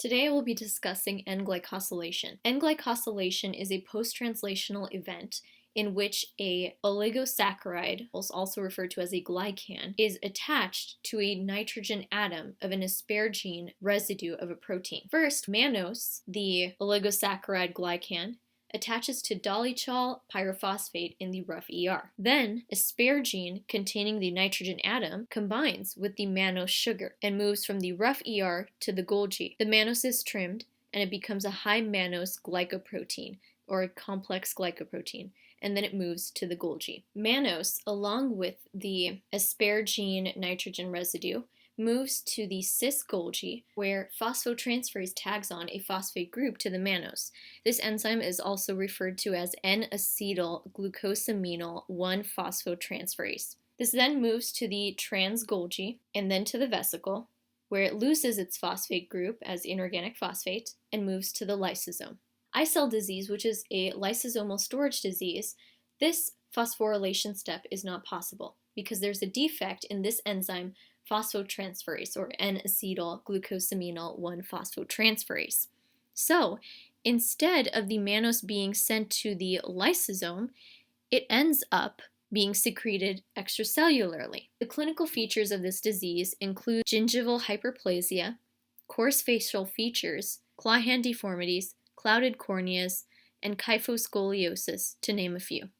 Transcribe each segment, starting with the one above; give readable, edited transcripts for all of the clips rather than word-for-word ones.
Today I will be discussing N-glycosylation. N-glycosylation is a post-translational event in which a oligosaccharide, also referred to as a glycan, is attached to a nitrogen atom of an asparagine residue of a protein. First, mannose, the oligosaccharide glycan, attaches to dolychol pyrophosphate in the rough ER. Then, asparagine containing the nitrogen atom combines with the mannose sugar and moves from the rough ER to the Golgi. The mannose is trimmed and it becomes a high mannose glycoprotein, or a complex glycoprotein, and then it moves to the Golgi. Mannose, along with the asparagine nitrogen residue, moves to the cis-Golgi, where phosphotransferase tags on a phosphate group to the mannose. This enzyme is also referred to as N-acetylglucosamine 1-phosphotransferase. This then moves to the trans-Golgi and then to the vesicle, where it loses its phosphate group as inorganic phosphate and moves to the lysosome. I-cell disease, which is a lysosomal storage disease, this phosphorylation step is not possible because there's a defect in this enzyme phosphotransferase, or N-acetylglucosamine 1-phosphotransferase. So, instead of the mannose being sent to the lysosome, it ends up being secreted extracellularly. The clinical features of this disease include gingival hyperplasia, coarse facial features, claw hand deformities, clouded corneas, and kyphoscoliosis, to name a few.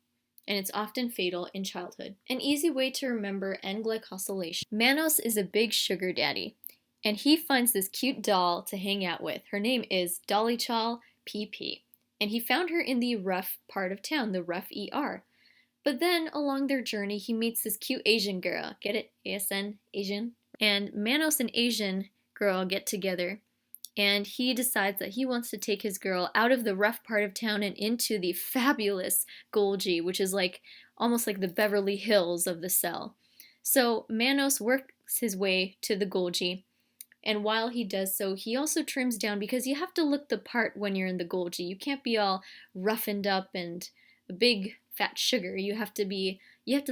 And it's often fatal in childhood. An easy way to remember N-glycosylation. Mannose is a big sugar daddy, and he finds this cute doll to hang out with. Her name is dolychol PP, and he found her in the rough part of town, the rough ER. But then, along their journey, he meets this cute Asian girl. Get it? ASN? Asian? And Mannose and Asian girl get together, and he decides that he wants to take his girl out of the rough part of town and into the fabulous Golgi, which is almost like the Beverly Hills of the cell. So Mannose works his way to the Golgi, and while he does so, he also trims down because you have to look the part when you're in the Golgi. You can't be all roughened up and a big fat sugar. You have to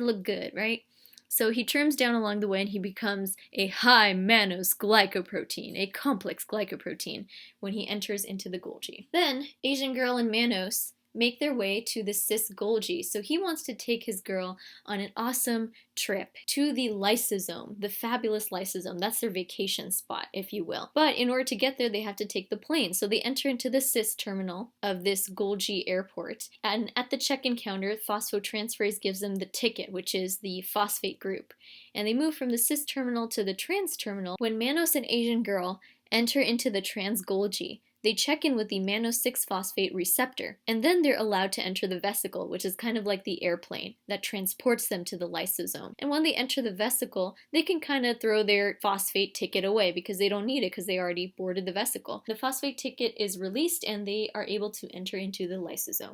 look good, right? So he trims down along the way and he becomes a high mannose glycoprotein, a complex glycoprotein, when he enters into the Golgi. Then, Asian girl and Mannose make their way to the cis-Golgi, so he wants to take his girl on an awesome trip to the lysosome, the fabulous lysosome. That's their vacation spot, if you will. But in order to get there, they have to take the plane, so they enter into the cis terminal of this Golgi airport, and at the check-in counter, phosphotransferase gives them the ticket, which is the phosphate group, and they move from the cis terminal to the trans terminal. When Mannose and Asian girl enter into the trans Golgi, they check in with the mannose 6-phosphate receptor, and then they're allowed to enter the vesicle, which is kind of like the airplane that transports them to the lysosome. And when they enter the vesicle, they can kind of throw their phosphate ticket away because they don't need it because they already boarded the vesicle. The phosphate ticket is released and they are able to enter into the lysosome.